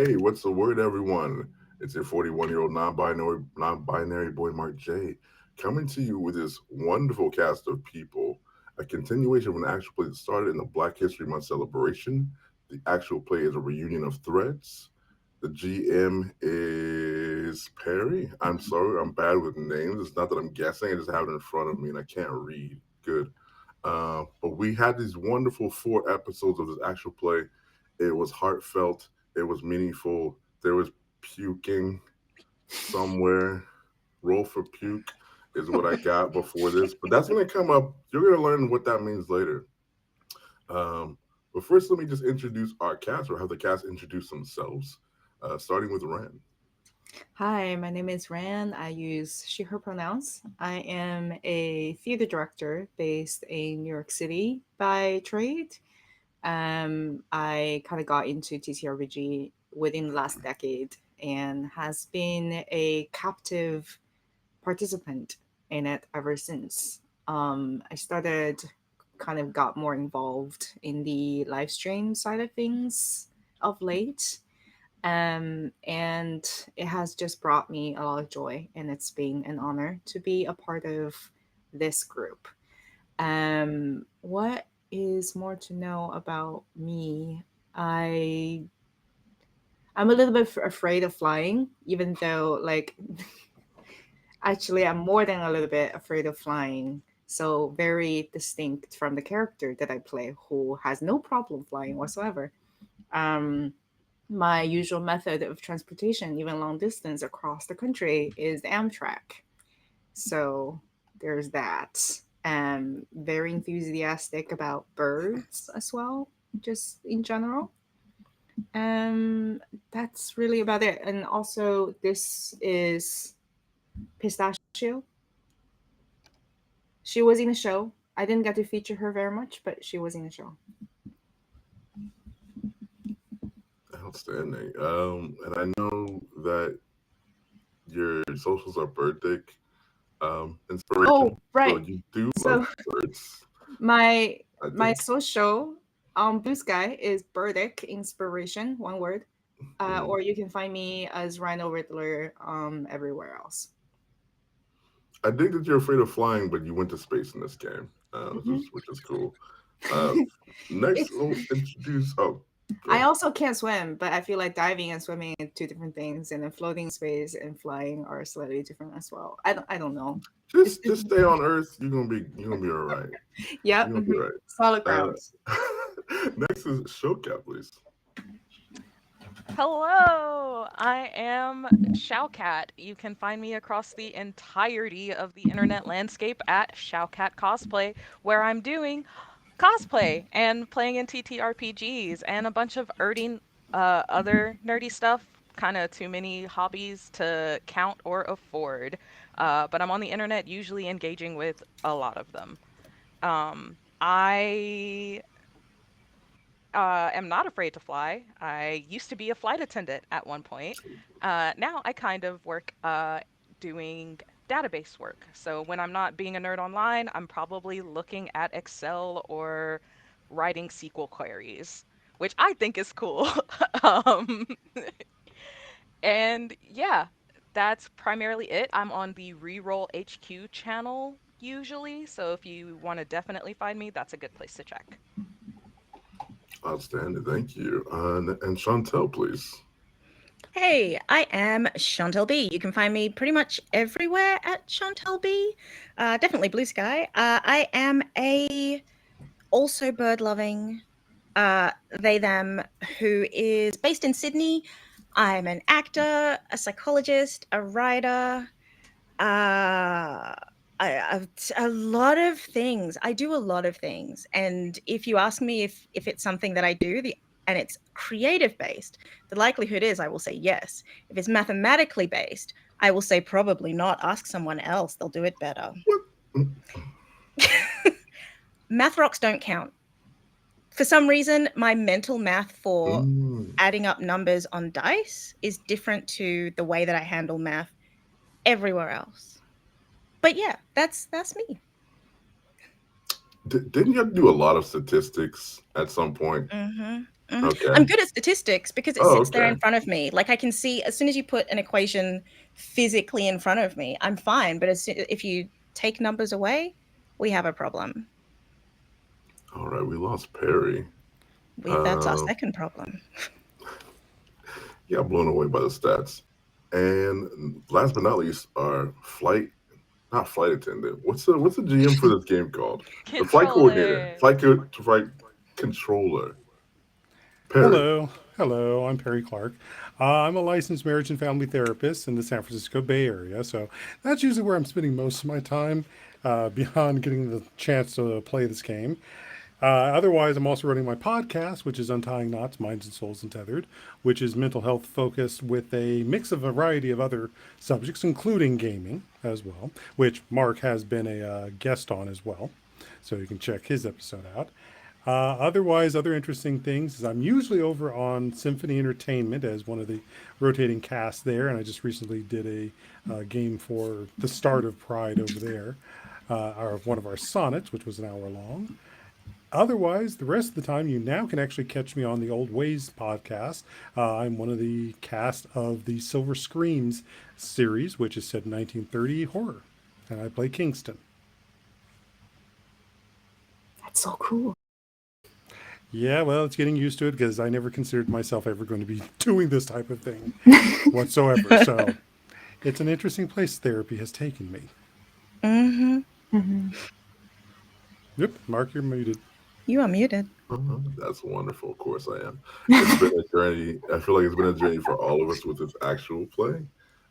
Hey, what's the word, everyone? It's your 41-year-old non-binary boy, Mark J, coming to you with this wonderful cast of people. A continuation of an actual play that started in the Black History Month celebration. The actual play is a reunion of threads. The GM is Perry. I'm sorry, I'm bad with names. It's not that I'm guessing; I just have it in front of me and I can't read. Good. But we had these wonderful 4 episodes of this actual play. It was heartfelt. It was meaningful. There was puking somewhere. Roll for puke is what I got before this. But that's going to come up. You're going to learn what that means later. But first, let me just introduce our cast or have the cast introduce themselves, starting with Ren. Hi, my name is Ran. I use she, her pronouns. I am a theater director based in New York City by trade. I kind of got into TTRPG within the last decade and has been a captive participant in it ever since. I started kind of got more involved in the live stream side of things of late, and it has just brought me a lot of joy, and it's been an honor to be a part of this group. What is more to know about me? I I'm a little bit afraid of flying, even though actually I'm more than a little bit afraid of flying. So very distinct from the character that I play, who has no problem flying whatsoever. Um, my usual method of transportation, even long distance across the country, is Amtrak. So there's that. Very enthusiastic about birds as well, just in general. Um, that's really about it. And also, this is Pistachio. She was in a show. I didn't get to feature her very much, but she was in a show. Outstanding. And I know that your socials are birthday Oh, inspiration. So right. you do love So birds, my I my think. social on Blue Sky is Burdick Inspiration, one word. Hmm. Or you can find me as Rhino Riddler everywhere else. I think that you're afraid of flying, but you went to space in this game, Mhm. which is cool. Uh, Next, It's we'll introduce. Oh, I go. also can't swim, but I feel like diving and swimming are two different things, and then floating in space and flying are slightly different as well. I don't know. It's Just stay on Earth. You're gonna be all right. yeah, You're gonna be all solid right. grounds. Next is Showcat, please. Hello, I am Showcat. You can find me across the entirety of the internet landscape at Showcat Cosplay, where I'm doing cosplay and playing in TTRPGs and a bunch of other nerdy stuff. Kind of too many hobbies to count or afford. But I'm on the internet, usually engaging with a lot of them. I am not afraid to fly. I used to be a flight attendant at one point. Now I kind of work doing database work. So when I'm not being a nerd online, I'm probably looking at Excel or writing SQL queries, which I think is cool. um, and yeah, that's primarily it. I'm on the Reroll HQ channel usually. So if you want to definitely find me, that's a good place to check. Outstanding, thank you. And Chantel, please. Hey, I am Chantel B. You can find me pretty much everywhere at Chantel B. Definitely Blue Sky. I am a also bird loving they them who is based in Sydney. I'm an actor, a psychologist, a writer, uh, a lot of things. I do a lot of things, and if you ask me if it's something that I do, and it's creative based, the likelihood is I will say yes. If it's mathematically based, I will say probably not. Ask someone else; they'll do it better. What? Math rocks don't count. For some reason, my mental math for Mm. adding up numbers on dice is different to the way that I handle math everywhere else. But yeah, that's me. Didn't you have to do a lot of statistics at some point? I'm Okay. good at statistics because it Oh, sits there okay. in front of me. Like I can see as soon as you put an equation physically in front of me, I'm fine. But if you take numbers away, we have a problem. All right, we lost Perry. That's our Uh, second problem. yeah, blown away by the stats. And last but not least, our not flight attendant. What's the GM for this game called? The flight coordinator, Controller. flight controller, Perry. Hello. Hello, I'm Perry Clark. I'm a licensed marriage and family therapist in the San Francisco Bay Area, so that's usually where I'm spending most of my time beyond getting the chance to play this game. Otherwise, I'm also running my podcast, which is Untying Knots, Minds and Souls Untethered, which is mental health focused with a mix of a variety of other subjects, including gaming as well, which Mark has been a guest on as well. So you can check his episode out. Otherwise, other interesting things is I'm usually over on Symphony Entertainment as one of the rotating casts there, and I just recently did a game for the start of Pride over there, one of our sonnets, which was an hour long. Otherwise, the rest of the time, you now can actually catch me on the Old Ways podcast. I'm one of the cast of the Silver Screams series, which is set in 1930 horror, and I play Kingston. That's so cool. Yeah, well, it's getting used to it because I never considered myself ever going to be doing this type of thing whatsoever. So it's an interesting place therapy has taken me. Mm-hmm. Yep, Mark, you're muted. You are muted. That's wonderful. Of course, I am. It's been a journey. I feel like it's been a journey for all of us with this actual play.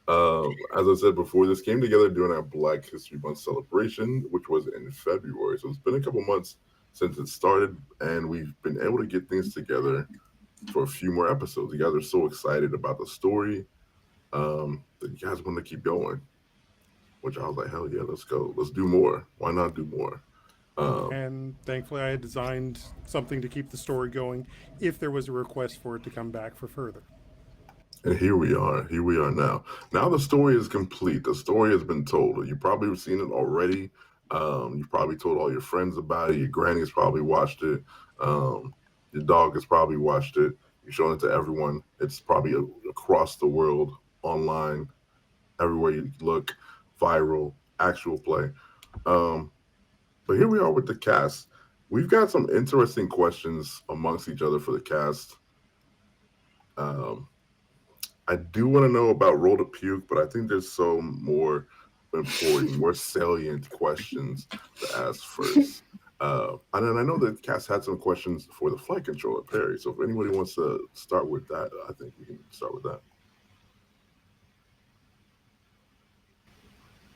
As I said before, this came together during our Black History Month celebration, which was in February. So it's been a couple months since it started, and we've been able to get things together for a few more episodes. You guys are so excited about the story that you guys want to keep going, which I was like, hell yeah, let's go. Let's do more. Why not do more? Um, And thankfully, I had designed something to keep the story going if there was a request for it to come back for further. And here we are. Here we are now. Now the story is complete. The story has been told. You probably have seen it already. You've probably told all your friends about it. Your granny has probably watched it. Your dog has probably watched it. You've shown it to everyone. It's probably across the world, online, everywhere you look, viral, actual play. Um, but here we are with the cast. We've got some interesting questions amongst each other for the cast. Um, I do want to know about Roll to Puke, but I think there's some more important, more salient questions to ask first. And then I know that Cass had some questions for the flight controller, Perry. So if anybody wants to start with that, I think we can start with that.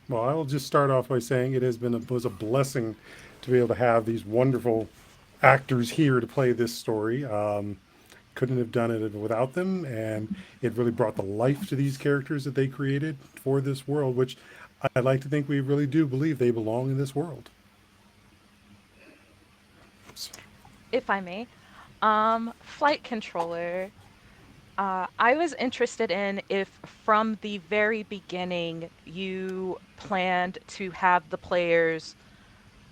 Well, I will just start off by saying was a blessing to be able to have these wonderful actors here to play this story. Couldn't have done it without them, and it really brought the life to these characters that they created for this world, which I like to think we really do believe they belong in this world. If I may. Flight controller. I was interested in if from the very beginning you planned to have the players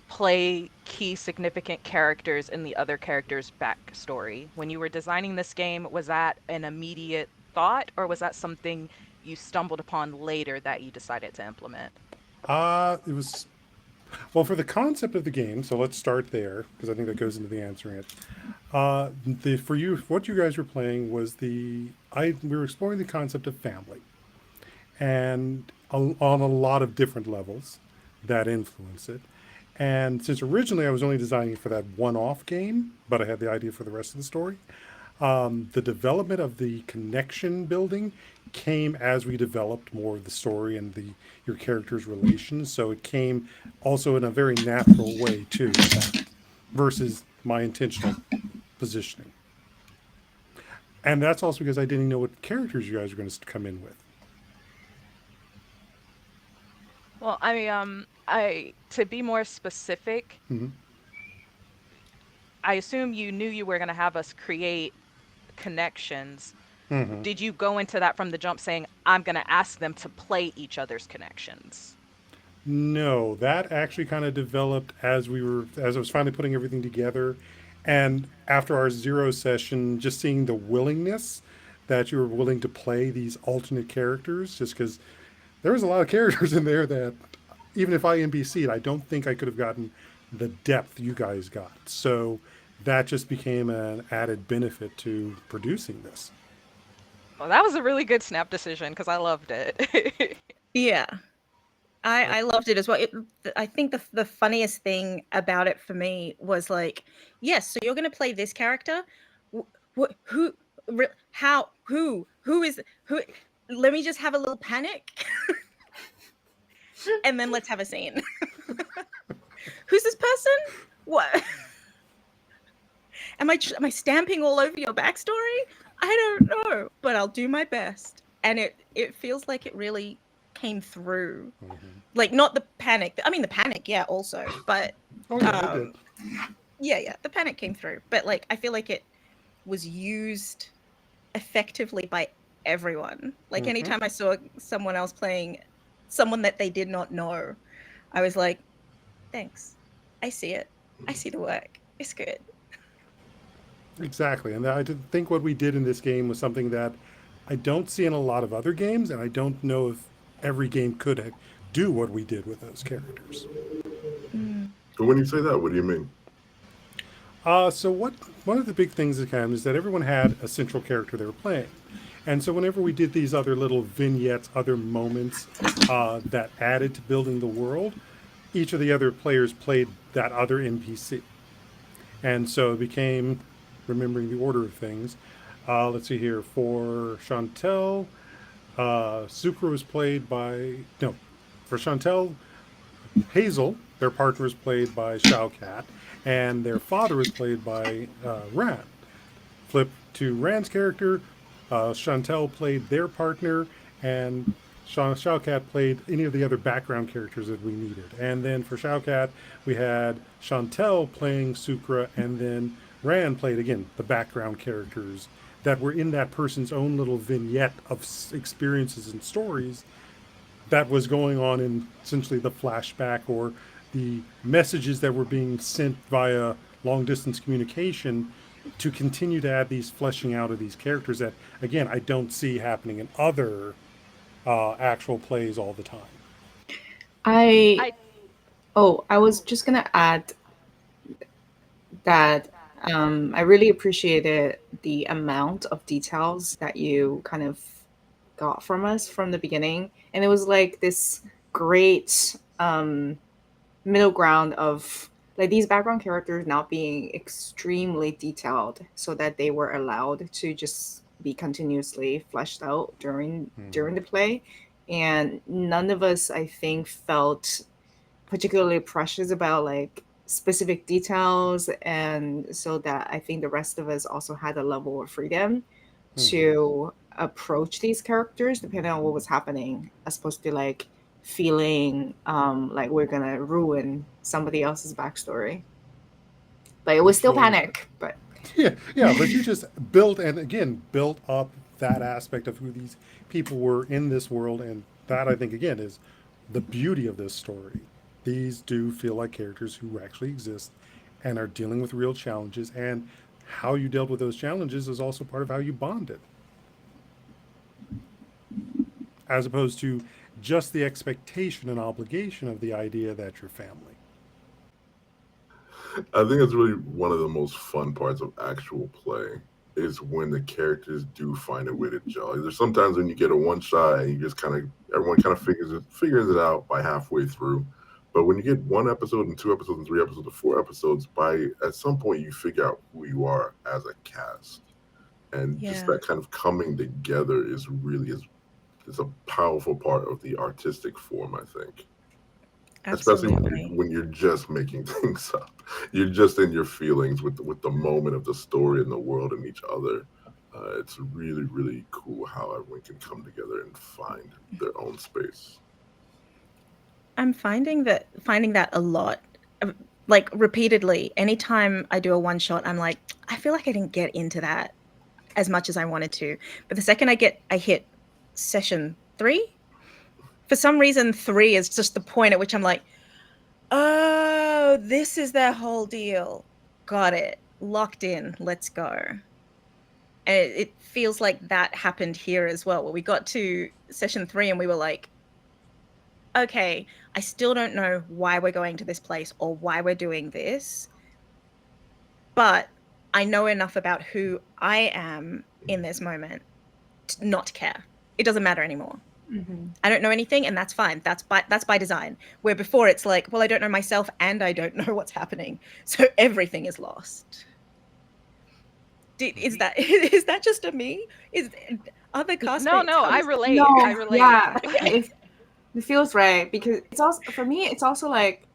play key significant characters in the other characters' backstory. When you were designing this game, was that an immediate thought, or was that something you stumbled upon later that you decided to implement? It was well for the concept of the game. So let's start there because I think that goes into the answering it. For you, what you guys were playing was we were exploring the concept of family, and on a lot of different levels that influence it. And since originally I was only designing for that one-off game, but I had the idea for the rest of the story, the development of the connection building came as we developed more of the story and your characters' relations. So it came also in a very natural way too, versus my intentional positioning. And that's also because I didn't know what characters you guys were going to come in with. Well, I to be more specific, Mm-hmm. I assume you knew you were going to have us create connections. Mm-hmm. Did you go into that from the jump saying, I'm going to ask them to play each other's connections? No, that actually kind of developed as I was finally putting everything together. And after our zero session, just seeing the willingness that you were willing to play these alternate characters, just because there was a lot of characters in there that even if I NPC'd, I don't think I could have gotten the depth you guys got. So that just became an added benefit to producing this. Well, that was a really good snap decision because I loved it. Yeah. Yep. I loved it as well. I think the funniest thing about it for me was like, yes, so you're going to play this character. What? Who? How? Who is who? Let me just have a little panic, and then let's have a scene. Who's this person? What? Am I stamping all over your backstory? I don't know, but I'll do my best. And it feels like it really came through. Like not the panic. I mean the panic, yeah, also, but Oh yeah, it did. um yeah, the panic came through. But like I feel like it was used effectively by everyone. Like Mm-hmm. anytime I saw someone else playing someone that they did not know, I was like, thanks. I see it. I see the work. It's good. Exactly, and I think what we did in this game was something that I don't see in a lot of other games, and I don't know if every game could do what we did with those characters. Mm. But when you say that, what do you mean? So what? One of the big things that came is that everyone had a central character they were playing, and so whenever we did these other little vignettes, other moments that added to building the world, each of the other players played that other NPC, and so it became remembering the order of things. Let's see here for Chantel, Sucre was played by no, for Chantel Hazel, their partner was played by Shao Cat, and their father was played by Ran. Flip to Rand's character, Chantel played their partner, and Shao Cat played any of the other background characters that we needed. And then for Shao Cat, we had Chantel playing Sucra, and then Rand played again the background characters that were in that person's own little vignette of experiences and stories that was going on in essentially the flashback or the messages that were being sent via long distance communication to continue to add these fleshing out of these characters that again I don't see happening in other actual plays all the time. I I I was just gonna add that I really appreciated the amount of details that you kind of got from us from the beginning, and it was like this great middle ground of like these background characters not being extremely detailed so that they were allowed to just be continuously fleshed out during the play, and none of us I think felt particularly precious about like specific details, and so that I think the rest of us also had a level of freedom Mm-hmm. to approach these characters depending on what was happening, as opposed to like feeling like we're gonna ruin somebody else's backstory. But it was still So panic. But yeah, but you just built and again built up that aspect of who these people were in this world, and that I think again is the beauty of this story. These do feel like characters who actually exist and are dealing with real challenges, and how you dealt with those challenges is also part of how you bonded, as opposed to just the expectation and obligation of the idea that you're family. I think that's really one of the most fun parts of actual play is when the characters do find a way to gel. There's sometimes when you get a one shot and you just kind of everyone kind of figures it out by halfway through. But when you get one episode and two episodes and three episodes and four episodes, by at some point you figure out who you are as a cast, and just Yeah, that kind of coming together is a powerful part of the artistic form. I think, especially absolutely. when you're just making things up, you're just in your feelings with the moment of the story and the world and each other. It's really cool how everyone can come together and find their own space. I'm finding that a lot. Like repeatedly. Anytime I do a one shot, I'm like, I feel like I didn't get into that as much as I wanted to. But the second I hit session 3, For some reason, 3 is just the point at which I'm like, oh, this is their whole deal. Got it. Locked in. Let's go. And it feels like that happened here as well, where we got to session 3 and we were like, okay, I still don't know why we're going to this place or why we're doing this, but I know enough about who I am in this moment not to care. It doesn't matter anymore. Mm-hmm. I don't know anything, and that's fine. That's by design. Where before it's like, well, I don't know myself, and I don't know what's happening, so everything is lost. Is that just a me? Is other No, castmates? no, I relate. I No, relate. yeah, it feels right because it's also for me. It's also like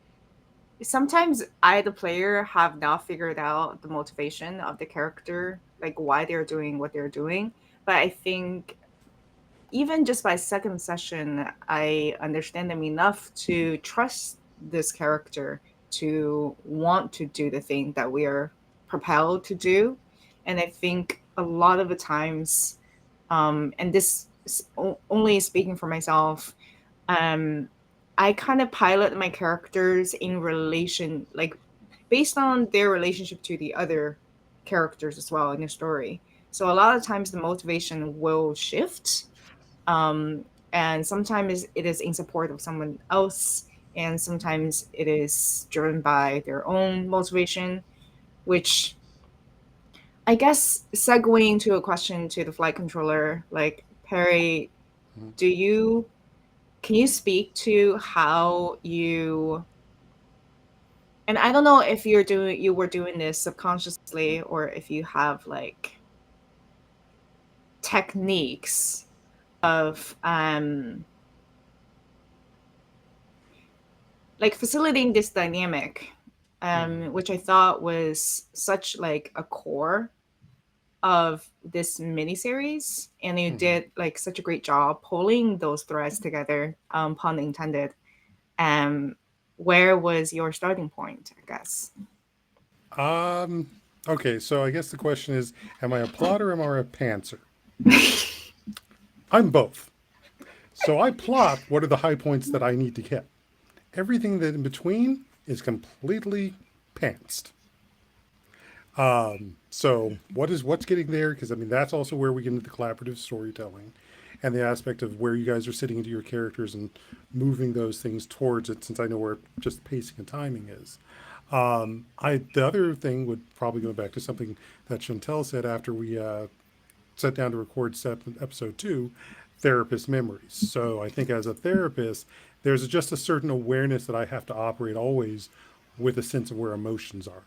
sometimes I, the player, have not figured out the motivation of the character, like why they're doing what they're doing. But I think even just by second session, I understand them enough to trust this character to want to do the thing that we are propelled to do. And I think a lot of the times, and this is only speaking for myself, um, I kind of pilot my characters in relation, like based on their relationship to the other characters as well in the story. So a lot of times the motivation will shift, and sometimes it is in support of someone else, and sometimes it is driven by their own motivation, which I guess segueing to a question to the flight controller, like Perry, do you can you speak to how you, and I don't know if you were doing this subconsciously or if you have like techniques of like facilitating this dynamic, which I thought was such like a core of this miniseries, and you did like such a great job pulling those threads together, pun intended. Um, where was your starting point? I guess. Um, okay, so I guess the question is, am I a plotter or am I a pantser? I'm both. So I plot what are the high points that I need to hit. Everything that in between is completely pantsed. So what's getting there? Because I mean that's also where we get into the collaborative storytelling, and the aspect of where you guys are sitting into your characters and moving those things towards it. Since I know where just pacing and timing is. I the other thing would probably go back to something that Chantel said after we sat down to record episode 2, therapist memories. So I think as a therapist, there's just a certain awareness that I have to operate always with a sense of where emotions are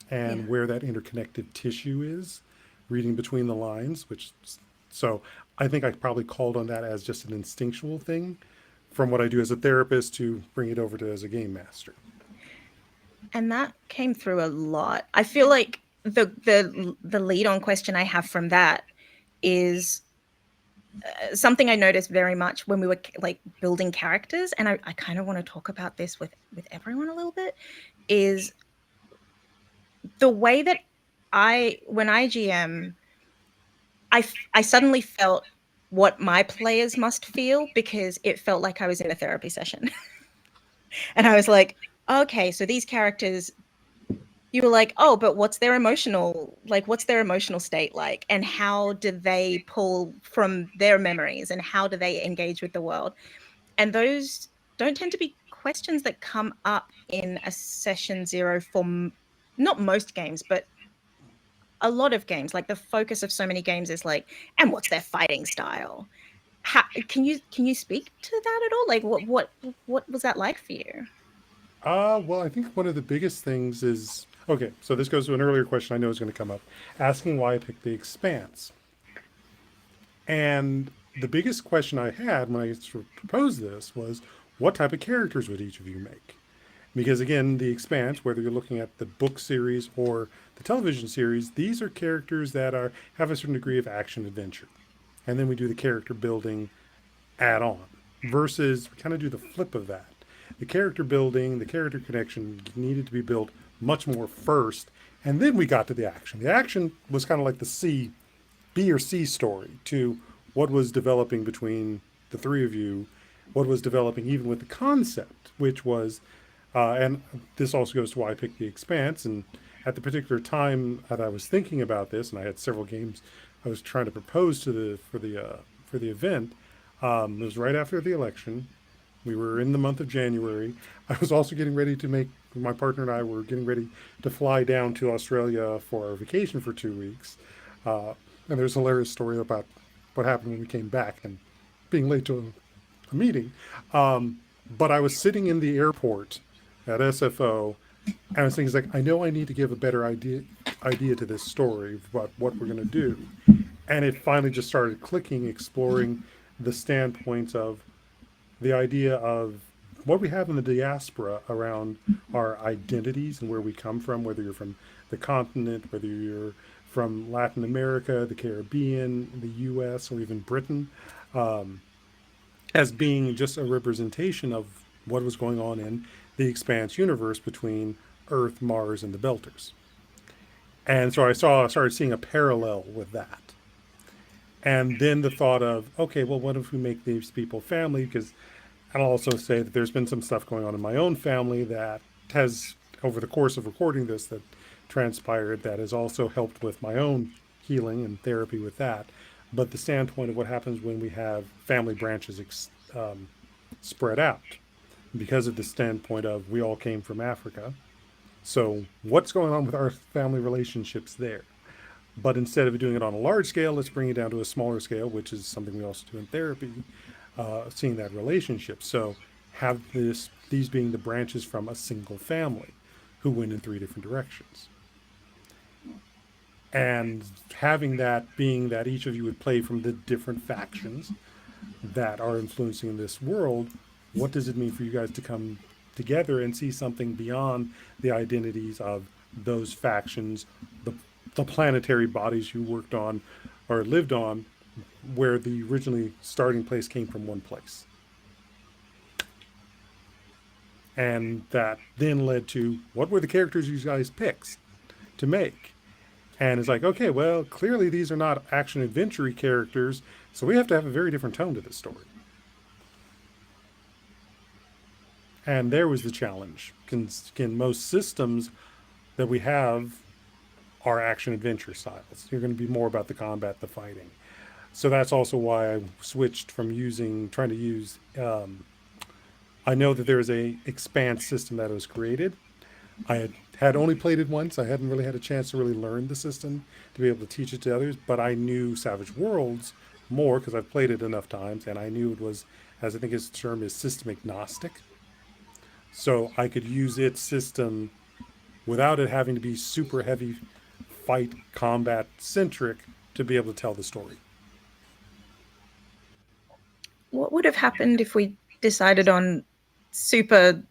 Yeah. and where that interconnected tissue is, reading between the lines, which so I think I probably called on that as just an instinctual thing from what I do as a therapist to bring it over to as a game master. And that came through a lot. I feel like the lead on question I have from that is something I noticed very much when we were like building characters, and I kind of want to talk about this with everyone a little bit, is the way that when I GM, I suddenly felt what my players must feel because it felt like I was in a therapy session. And I was like, okay, so these characters, you were like, oh, but what's their emotional state like? And how do they pull from their memories and how do they engage with the world? And those don't tend to be questions that come up in a session 0 for not most games, but a lot of games. Like the focus of so many games is like, and what's their fighting style? How, can you speak to that at all? Like what was that like for you? Well, I think one of the biggest things is okay. So this goes to an earlier question I know is going to come up, asking why I picked the Expanse. And the biggest question I had when I sort of proposed this was, what type of characters would each of you make? Because again, the Expanse, whether you're looking at the book series or the television series, these are characters that are have a certain degree of action adventure, and then we do the character building add on. Versus, we kind of do the flip of that. The character building, the character connection needed to be built much more first, and then we got to the action. The action was kind of like the B or C story to what was developing between the three of you what was developing, even with the concept, which was, and this also goes to why I picked the Expanse. And at the particular time that I was thinking about this, and I had several games I was trying to propose to for the event. It was right after the election. We were in the month of January. I was also getting ready to make my partner and I were getting ready to fly down to Australia for our vacation for 2 weeks. And there's a hilarious story about what happened when we came back and being late to a meeting. But I was sitting in the airport at SFO, and I was thinking, like, I know I need to give a better idea to this story about what we're going to do. And it finally just started clicking, exploring the standpoints of the idea of what we have in the diaspora around our identities and where we come from, whether you're from the continent, whether you're from Latin America, the Caribbean, the US, or even Britain, as being just a representation of what was going on in the Expanse universe between Earth, Mars, and the Belters. And so started seeing a parallel with that. And then the thought of, okay, well, what if we make these people family? Because I'll also say that there's been some stuff going on in my own family that has, over the course of recording this, that transpired that has also helped with my own healing and therapy with that. But the standpoint of what happens when we have family branches spread out, because of the standpoint of we all came from Africa. So what's going on with our family relationships there? But instead of doing it on a large scale, let's bring it down to a smaller scale, which is something we also do in therapy, seeing that relationship. So have these being the branches from a single family who went in three different directions. And having that being that each of you would play from the different factions that are influencing this world, what does it mean for you guys to come together and see something beyond the identities of those factions, the planetary bodies you worked on or lived on, where the originally starting place came from one place? And that then led to, what were the characters you guys picked to make? And it's like, okay, well, clearly these are not action adventure characters, so we have to have a very different tone to this story. And there was the challenge. Can most systems that we have are action adventure styles? You're going to be more about the combat, the fighting. So that's also why I switched from trying to use. I know that there is a Expanse system that was created. I had only played it once. I hadn't really had a chance to really learn the system to be able to teach it to others. But I knew Savage Worlds more because I've played it enough times, and I knew it was, as I think its term is, system agnostic. So I could use its system without it having to be super heavy fight combat centric to be able to tell the story. What would have happened if we decided on super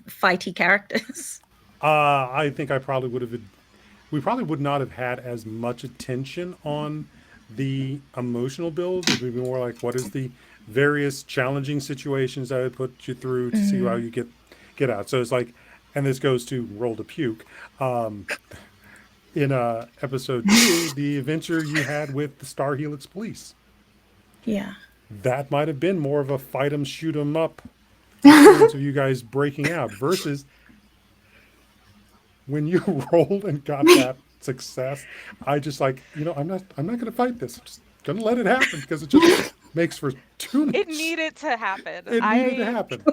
fighty characters? I think we probably would not have had as much attention on the emotional build. It would be more like, what is the various challenging situations that would put you through to see how you get out. So it's like, and this goes to roll to puke. In episode 2, the adventure you had with the Star Helix Police. Yeah. That might have been more of a fight 'em, shoot 'em up experience of you guys breaking out versus when you rolled and got that success. I just like, I'm not going to fight this. I'm just going to let it happen because it just makes for too much. It needed to happen. It needed to happen.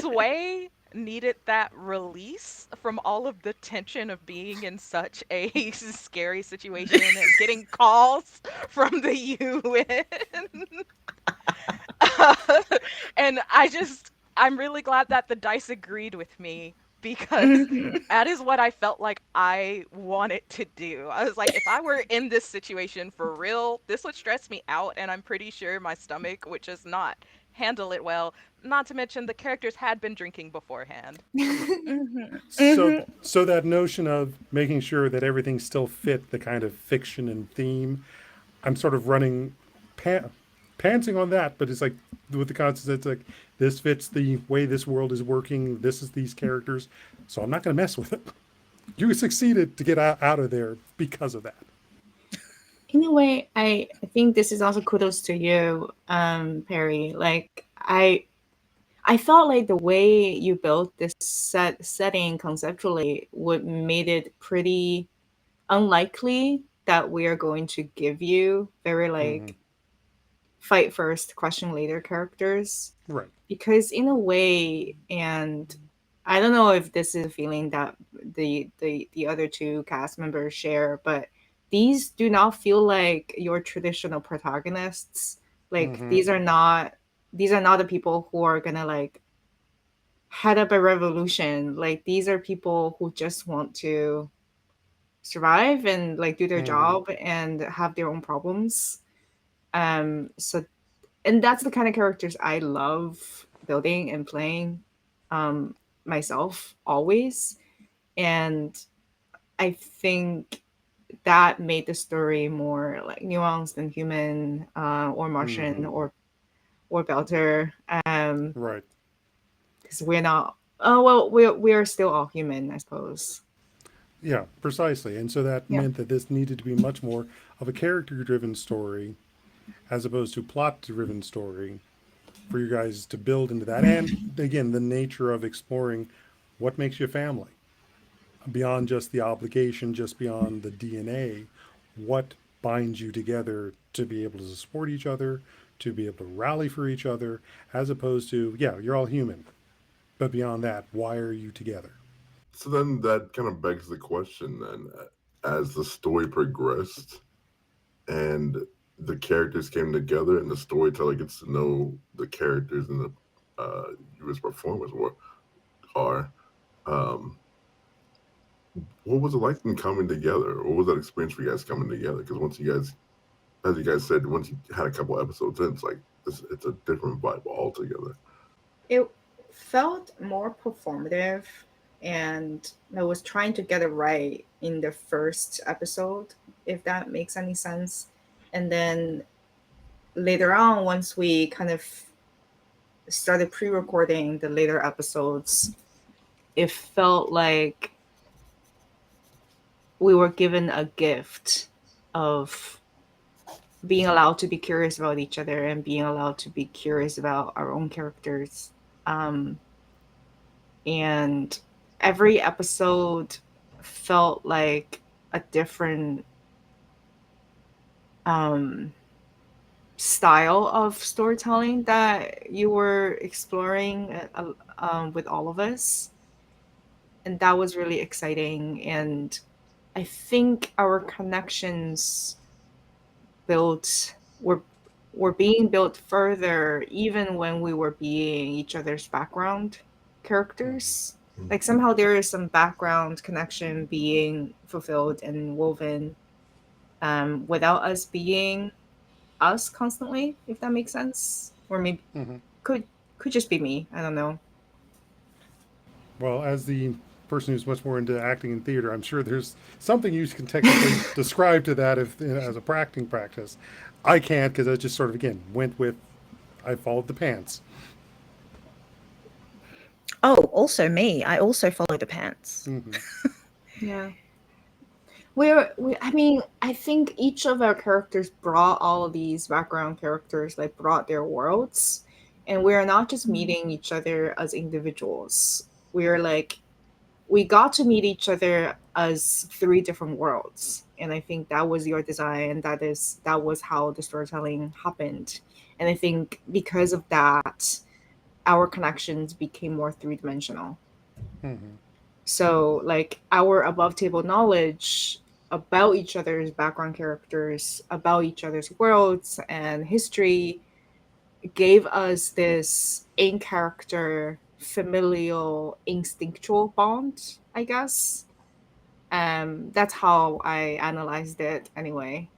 Sway needed that release from all of the tension of being in such a scary situation and getting calls from the UN. And I'm really glad that the dice agreed with me because that is what I felt like I wanted to do. I was like, if I were in this situation for real, this would stress me out, and I'm pretty sure my stomach would just not handle it well. Not to mention the characters had been drinking beforehand. So that notion of making sure that everything still fit the kind of fiction and theme, I'm sort of running pantsing on that, but it's like with the concept, it's like this fits the way this world is working. This is these characters, so I'm not going to mess with it. You succeeded to get out of there because of that. In a way, I think this is also kudos to you, Perry. Like, I I felt like the way you built this setting conceptually would made it pretty unlikely that we are going to give you very Hmm. like fight first, question later characters, Right. because in a way, and I don't know if this is a feeling that the other two cast members share, but these do not feel like your traditional protagonists. Like Hmm. these are not the people who are gonna like head up a revolution. Like these are people who just want to survive and like do their Hmm. job and have their own problems. So and that's the kind of characters I love building and playing um myself always. And I think that made the story more like nuanced and human, or Martian, Hmm. or Belter, Right. because we're not. Oh well, we are still all human, I suppose. Yeah, precisely. And so that Yeah. meant that this needed to be much more of a character driven story as opposed to plot driven story for you guys to build into that. And again, the nature of exploring what makes you a family beyond just the obligation, just beyond the DNA, what binds you together to be able to support each other, to be able to rally for each other, as opposed to, yeah, you're all human. But beyond that, why are you together? So then that kind of begs the question then, as the story progressed and the characters came together and the storyteller gets to know the characters and the you as performers are, um, what was it like in coming together? What was that experience for you guys coming together? Because once you guys, as you guys said, once you had a couple episodes in, it's like it's a different vibe altogether. It felt more performative, and I was trying to get it right in the first episode, if that makes any sense. And then later on, once we kind of started pre-recording the later episodes, it felt like we were given a gift of being allowed to be curious about each other and being allowed to be curious about our own characters. Um, and every episode felt like a different um, style of storytelling that you were exploring, with all of us. And that was really exciting. And I think our connections built were were being built further even when we were being each other's background characters. Like somehow there is some background connection being fulfilled and woven, without us being us constantly, if that makes sense. Or maybe Mm-hmm. could could just be me. I don't know. Well, as the person who's much more into acting and theater, I'm sure there's something you can technically describe to that if as a acting practice. I can't because I just sort of again went with I followed the pants. Oh, also me. I also follow the pants. Mm-hmm. Yeah. I mean, I think each of our characters brought all of these background characters, like brought their worlds, and we are not just meeting each other as individuals. We are like we got to meet each other as three different worlds, and I think that was your design. That was how the storytelling happened, and I think because of that, our connections became more three dimensional. Mm-hmm. So, like, our above table knowledge about each other's background characters, about each other's worlds and history gave us this in character, familial, instinctual bond, I guess. That's how I analyzed it anyway.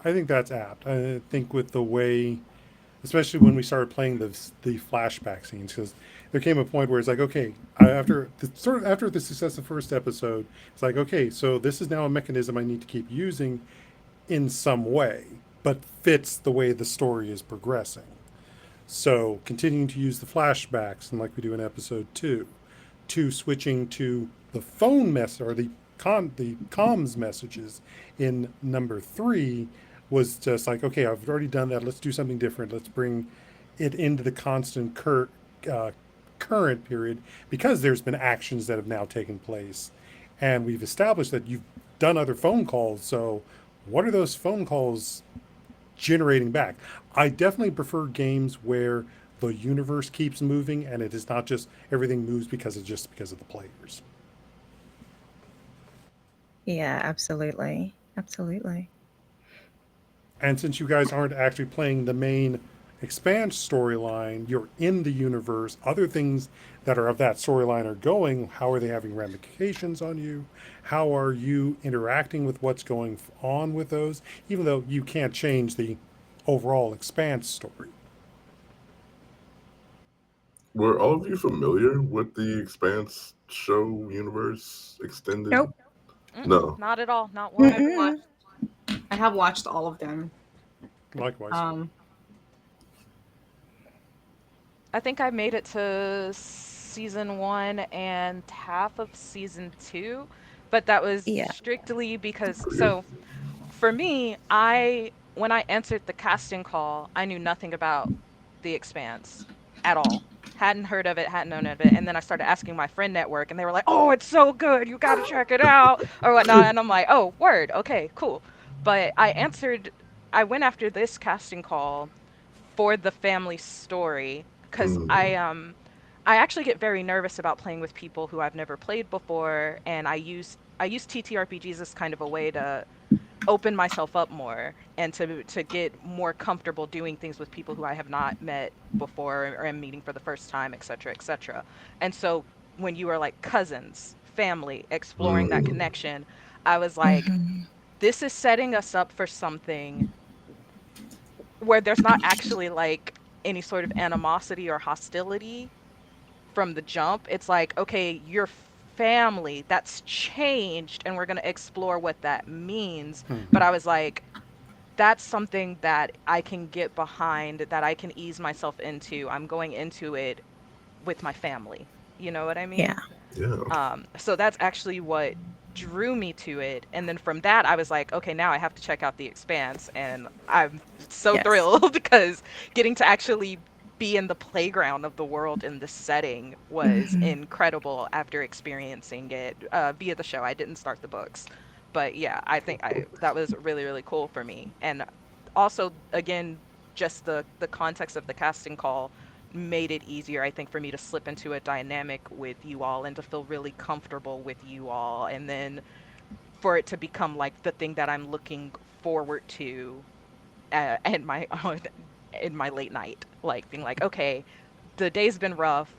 I think that's apt. I think with the way, especially when we started playing the flashback scenes, because there came a point where it's like, okay, after the, sort of after the success of the first episode, it's like, okay, so this is now a mechanism I need to keep using in some way, but fits the way the story is progressing. So continuing to use the flashbacks, and like we do in episode two, to switching to the phone mess or the comms messages in number three was just like, okay, I've already done that. Let's do something different. Let's bring it into the constant uh, current period because there's been actions that have now taken place. And we've established that you've done other phone calls. So, what are those phone calls generating back? I definitely prefer games where the universe keeps moving and it is not just everything moves because of the players. Yeah, absolutely. Absolutely. And since you guys aren't actually playing the main Expanse storyline, you're in the universe. Other things that are of that storyline are going. How are they having ramifications on you? How are you interacting with what's going on with those? Even though you can't change the overall Expanse story. Were all of you familiar with the Expanse show universe extended? Nope. Mm-mm, No. not at all, not one. I've Mm-mm. watched. I have watched all of them. Likewise. Um, I think I made it to season 1 and half of season 2, but that was Yeah. strictly because For you? so for me, I when I answered the casting call, I knew nothing about The Expanse at all. Hadn't heard of it, hadn't known of it, and then I started asking my friend network, and they were like, "Oh, it's so good, you got to check it out," or whatnot, and I'm like, "Oh, word, okay, cool." But I went after this casting call for the family story because Mm, I actually get very nervous about playing with people who I've never played before, and I use TTRPGs as kind of a way to open myself up more and to get more comfortable doing things with people who I have not met before or am meeting for the first time, et cetera, et cetera. And so when you are like cousins, family, exploring that mm, connection, I was like, Hmm. this is setting us up for something where there's not actually like any sort of animosity or hostility from the jump. It's like, okay, your family, that's changed, and we're going to explore what that means. But I was like, that's something that I can get behind, that I can ease myself into. I'm going into it with my family. You know what I Yeah. mean? yeah. So that's actually what drew me to it. And then from that, I was like, okay, now I have to check out The Expanse. And I'm so Yes. thrilled because getting to actually be in the playground of the world in this setting was Hmm. incredible after experiencing it via the show. I didn't start the books. But yeah, I think I that was really, really cool for me. And also, again, just the context of the casting call made it easier, I think, for me to slip into a dynamic with you all and to feel really comfortable with you all. And then for it to become like the thing that I'm looking forward to in my in my late night, like being like, okay, the day's been rough,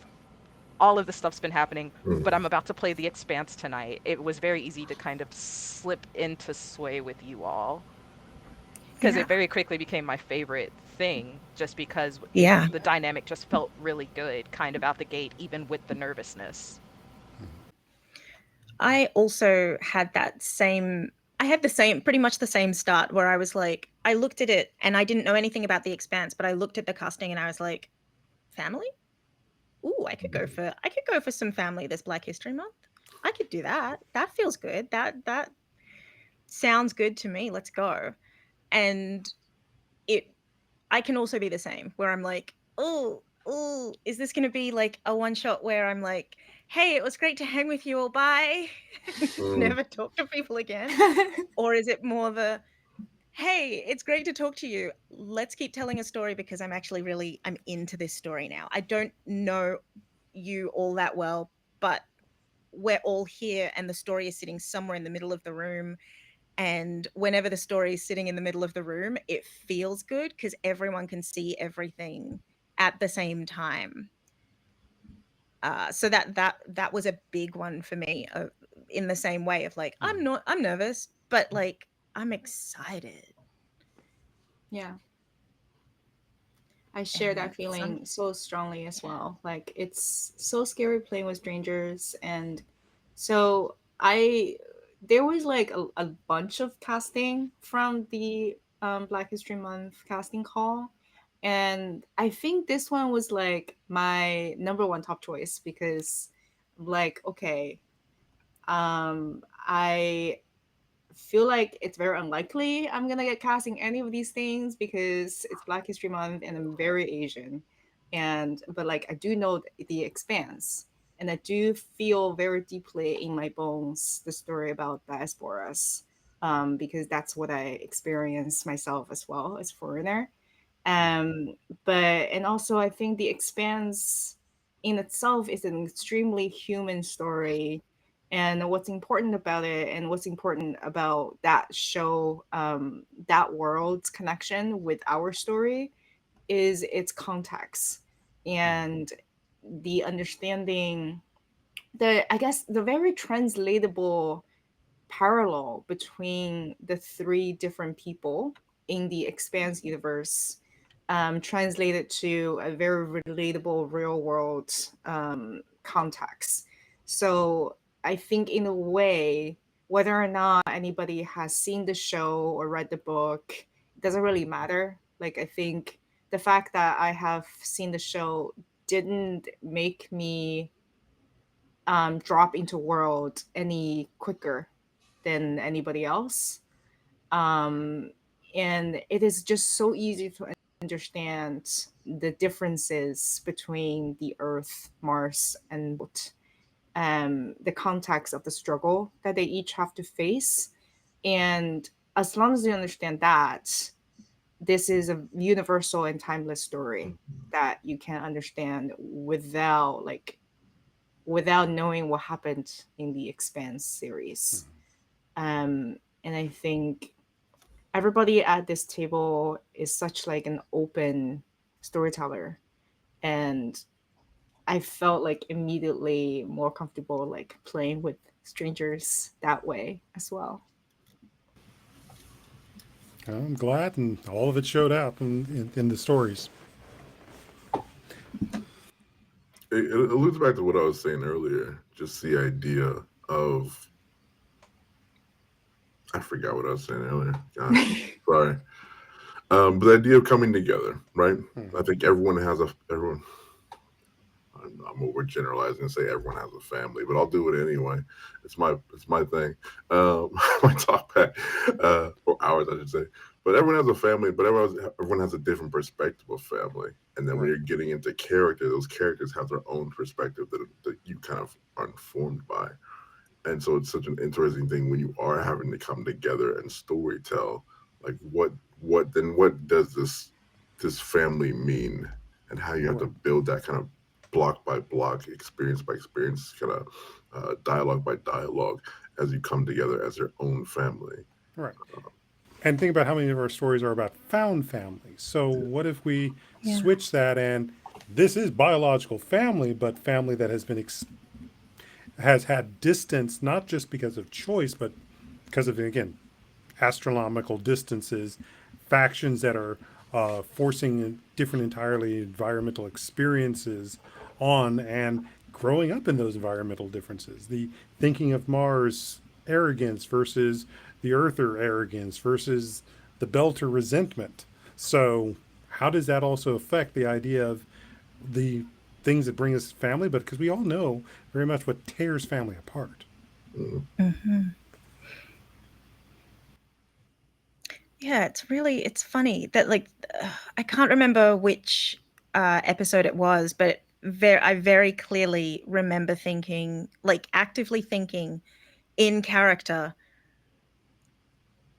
all of this stuff's been happening, but Mm, I'm about to play The Expanse tonight. It was very easy to kind of slip into sway with you all because Yeah. it very quickly became my favorite thing just because Yeah. the dynamic just felt really good kind of out the gate even with the nervousness. I also had that same I had the same pretty much the same start where I was like I looked at it and I didn't know anything about the expanse, but I looked at the casting and I was like, family? Ooh, I could go for some family this Black History Month. I could do that. That feels good. That sounds good to me. Let's go. And it I can also be the same where I'm like, oh, is this going to be like a one shot where I'm like, hey, it was great to hang with you all. Bye. mm, Never talk to people again. Or is it more the, hey, it's great to talk to you. Let's keep telling a story because I'm into this story now. I don't know you all that well, but we're all here and the story is sitting somewhere in the middle of the room, and whenever the story is sitting in the middle of the room, it feels good because everyone can see everything at the same time. So that was a big one for me. In the same way of like, I'm nervous, but like I'm excited yeah, I share and that some. feeling so strongly as Yeah. well. Like it's so scary playing with strangers, and so I there was like a bunch of casting from the Black History Month casting call, and I think this one was like my number one top choice because, like, okay, I feel like it's very unlikely I'm gonna get cast in any of these things because it's Black History Month and I'm very Asian. And but like I do know the Expanse, and I do feel very deeply in my bones the story about diasporas, because that's what I experienced myself as well as foreigner. Um, but and also I think the Expanse in itself is an extremely human story, and what's important about it and what's important about that show, that world's connection with our story is its context and the understanding, the I guess the very translatable parallel between the three different people in the Expanse universe, translated to a very relatable real world context. So I think, in a way, whether or not anybody has seen the show or read the book, it doesn't really matter. Like, I think the fact that I have seen the show didn't make me drop into world any quicker than anybody else. Um, and it is just so easy to understand the differences between the Earth, Mars, and the context of the struggle that they each have to face. And as long as you understand that, this is a universal and timeless story that you can understand without knowing what happened in the Expanse series. And I think everybody at this table is such like an open storyteller, and I felt like immediately more comfortable like playing with strangers that way as well. I'm glad, and all of it showed up in the stories. It alludes back to what I was saying earlier. Just the idea of, I forgot what I was saying earlier. Gosh, sorry. But the idea of coming together, right? I think everyone. I'm overgeneralizing and say everyone has a family, but I'll do it anyway. It's my thing. My talk back, or ours, I should say. But everyone has a family, but everyone has a different perspective of family. And then when Right. you're getting into character, those characters have their own perspective that you kind of are informed by. And so it's such an interesting thing when you are having to come together and story tell, like what does this family mean, and how you have to Right. build that kind of block by block, experience by experience, kind of dialogue by dialogue, as you come together as your own family. Right. And think about how many of our stories are about found families. So what if we Yeah. switch that and this is biological family, but family that has had distance, not just because of choice, but because of, again, astronomical distances, factions that are forcing different entirely environmental experiences on and growing up in those environmental differences. The thinking of Mars arrogance versus the Earther arrogance versus the Belter resentment. So, how does that also affect the idea of the things that bring us family? But because we all know very much what tears family apart. Mm. Yeah, it's funny that like I can't remember which episode it was, but I very clearly remember thinking, like actively thinking in character,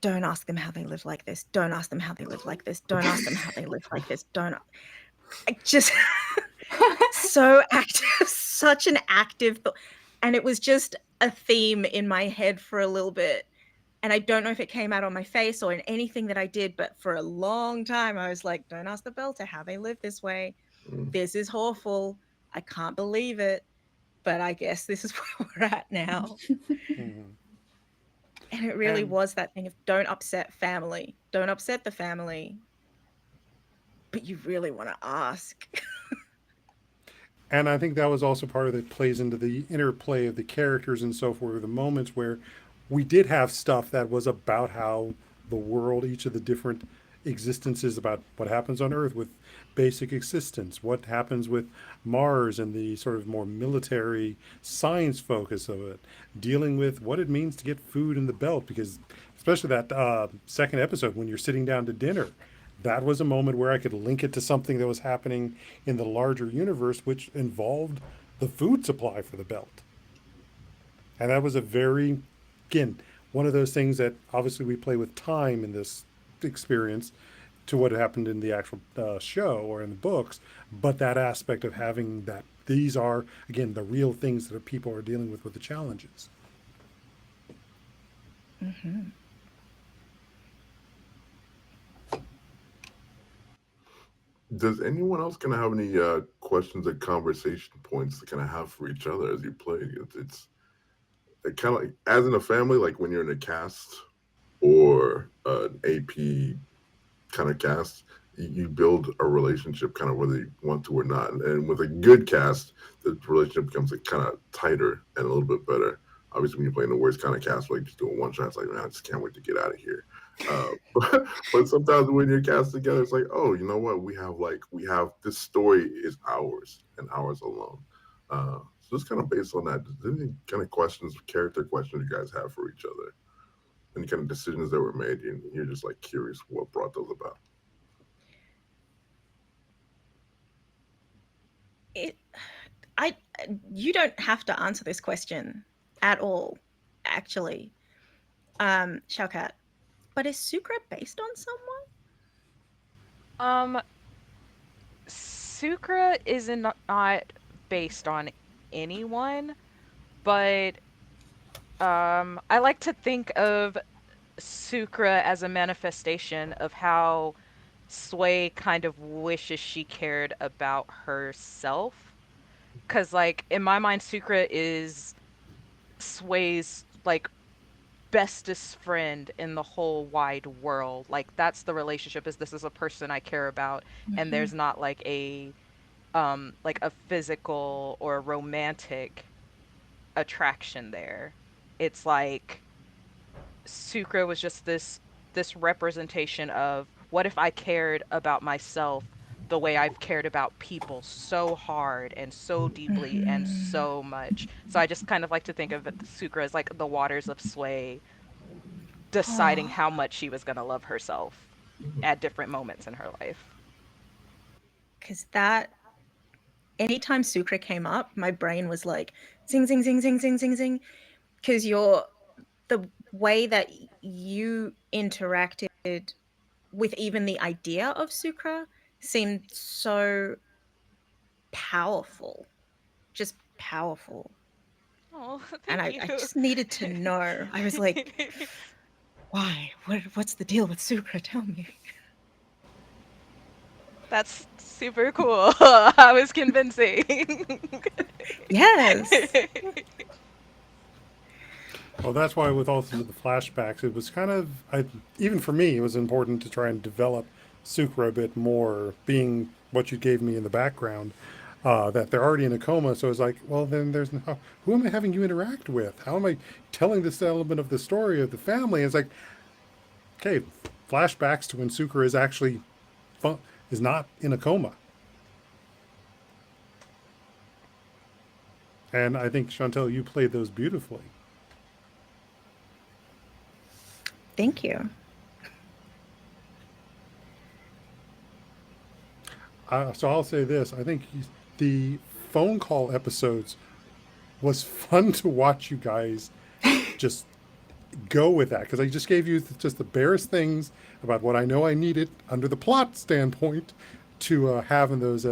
don't ask them how they live like this. Don't ask them how they live like this. Don't ask them how they live like this. Don't I just so active, such an active thought. And it was just a theme in my head for a little bit. And I don't know if it came out on my face or in anything that I did, but for a long time I was like, don't ask the Belter how they live this way. Mm. This is awful. I can't believe it. But I guess this is where we're at now. Mm-hmm. And it really And was that thing of don't upset family. Don't upset the family. But you really want to ask. And I think that was also part of that plays into the interplay of the characters and so forth, the moments where we did have stuff that was about how the world, each of the different existences about what happens on Earth with basic existence, what happens with Mars and the sort of more military science focus of it, dealing with what it means to get food in the belt, because especially that second episode when you're sitting down to dinner, that was a moment where I could link it to something that was happening in the larger universe, which involved the food supply for the belt. And that was a very, again, one of those things that obviously we play with time in this experience to what happened in the actual show or in the books, but that aspect of having that these are, again, the real things that people are dealing with the challenges. Does anyone else kind of have any questions or conversation points to kind of have for each other as you play? It's it kind of like as in a family, like when you're in a cast or an AP kind of cast, you build a relationship kind of whether you want to or not. And with a good cast, the relationship becomes like kind of tighter and a little bit better. Obviously, when you're playing the worst kind of cast, like just doing one shot, it's like, man, I just can't wait to get out of here. But sometimes when you're cast together, it's like, oh, you know what? We have this story is ours and ours alone. So just kind of based on that, any kind of questions, character questions you guys have for each other? Any kind of decisions that were made, and you're just like curious what brought those about. It, I, you don't have to answer this question at all, actually, Shaukat. But is Sucre based on someone? Um, Sucra is not based on anyone, but I like to think of Sucra as a manifestation of how Sway kind of wishes she cared about herself. Cause like in my mind, Sucra is Sway's like bestest friend in the whole wide world. Like that's the relationship, is this is a person I care about, and Mm-hmm. there's not like a physical or romantic attraction there. It's like Sucre was just this representation of what if I cared about myself the way I've cared about people so hard and so deeply and Mm-hmm. so much. So I just kind of like to think of Sucre as like the waters of Sway deciding Oh, how much she was going to love herself at different moments in her life. because that anytime Sucre came up, my brain was like zing zing zing zing zing zing zing. Because you're the way that you interacted with even the idea of Sucre seemed so powerful, just powerful. Oh, And thank I you. just needed to know. I was like, why? What's the deal with Sucre? Tell me. That's super cool. I was convincing. Yes. Well, that's why with also the flashbacks, it was kind of, even for me, it was important to try and develop Sucre a bit more, being what you gave me in the background, that they're already in a coma. So it's like, well, then there's no, who am I having you interact with? How am I telling this element of the story of the family? And it's like, okay, flashbacks to when Sucre is actually is not in a coma. And I think, Chantel, you played those beautifully. Thank you. So I'll say this: I think the phone call episodes was fun to watch you guys just go with that, because I just gave you just the barest things about what I know I needed under the plot standpoint to have in those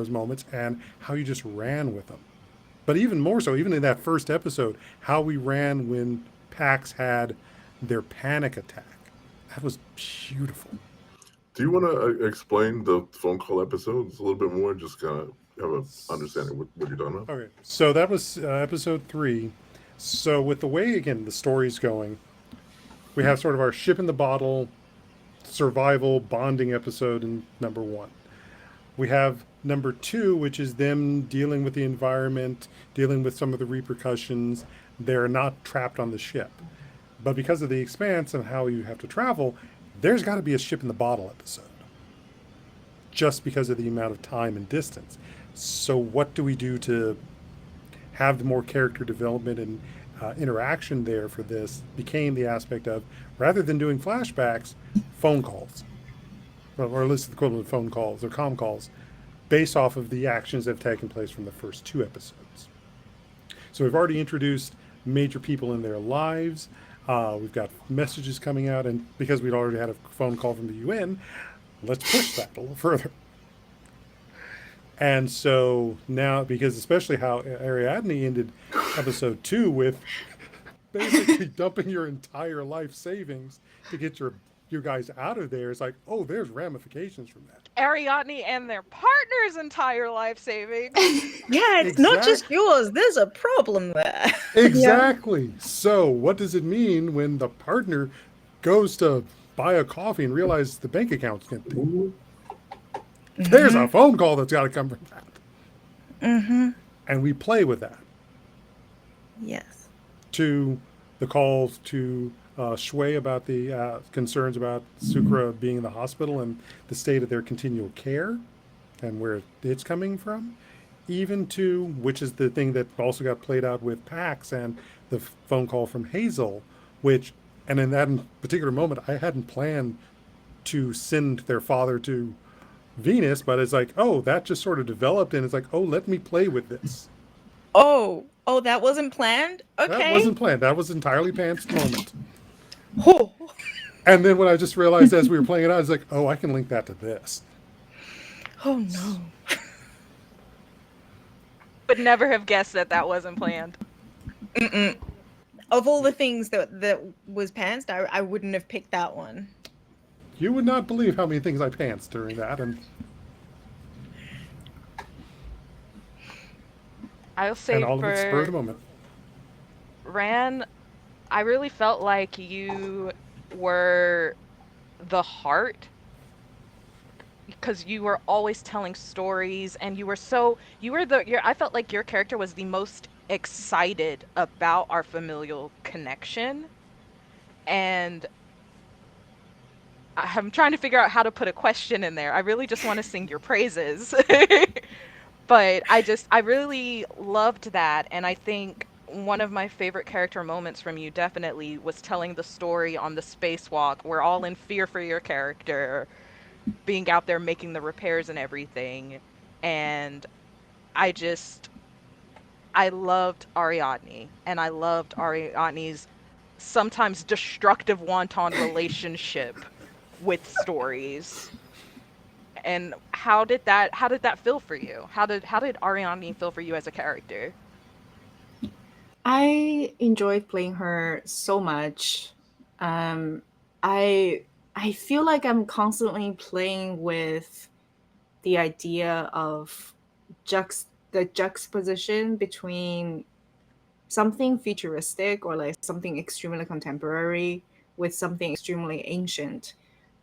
moments, and how you just ran with them. But even more so, even in that first episode, how we ran when Pax had their panic attack. That was beautiful. Do you want to explain the phone call episodes a little bit more? Just kind of have a understanding what you're talking about. Okay, so that was episode 3. So with the way again the story's going, we have sort of our ship in the bottle survival bonding episode in number 1. We have number 2, which is them dealing with the environment, dealing with some of the repercussions. They're not trapped on the ship, but because of the expanse and how you have to travel, there's got to be a ship in the bottle episode just because of the amount of time and distance. So, what do we do to have the more character development and interaction there for this? Became the aspect of, rather than doing flashbacks, phone calls, or at least the equivalent of phone calls or com calls, based off of the actions that have taken place from the first two episodes. So we've already introduced major people in their lives. We've got messages coming out, and because we'd already had a phone call from the UN, let's push that a little further. And so now, because especially how Ariadne ended episode 2 with basically dumping your entire life savings to get your guys out of there, it's like, oh, there's ramifications from that. Ariadne and their partner's entire life savings. Yeah, it's not just yours. There's a problem there. Exactly. So, what does it mean when the partner goes to buy a coffee and realizes the bank account's empty? There's a phone call that's got to come from that. And we play with that. Yes. To the calls to Shui about the concerns about Sukra being in the hospital and the state of their continual care and where it's coming from, even to, which is the thing that also got played out with Pax and the phone call from Hazel, which, and in that particular moment, I hadn't planned to send their father to Venus, but it's like, oh, that just sort of developed, and it's like, oh, let me play with this. Oh, that wasn't planned? Okay. That wasn't planned. That was entirely Pam's moment. Oh. And then when I just realized as we were playing it out, I was like, oh, I can link that to this. Oh, no. Would never have guessed that that wasn't planned. Of all the things that was pantsed, I wouldn't have picked that one. You would not believe how many things I pantsed during that. And I'll say all of it spur of the moment. Ran, I really felt like you were the heart, because you were always telling stories, and I felt like your character was the most excited about our familial connection, and I'm trying to figure out how to put a question in there. I really just want to sing your praises. But I really loved that, and I think one of my favorite character moments from you definitely was telling the story on the spacewalk. We're all in fear for your character, being out there making the repairs and everything. And I loved Ariadne, and I loved Ariadne's sometimes destructive wanton relationship with stories. And how did that feel for you? How did Ariadne feel for you as a character? I enjoyed playing her so much. Um, I I feel like I'm constantly playing with the idea of the juxtaposition between something futuristic or like something extremely contemporary with something extremely ancient.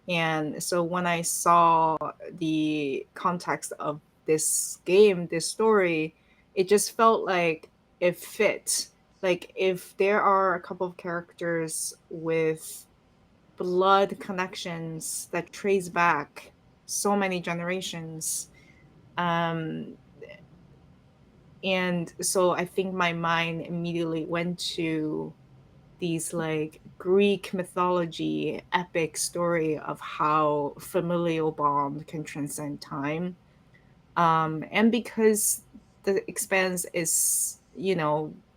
And so when I saw the context of this game, this story, it just felt like it fit. Like if there are a couple of characters with blood connections that trace back so many generations, um, and so I think my mind immediately went to these like Greek mythology epic story of how familial bond can transcend time. And because the Expanse is,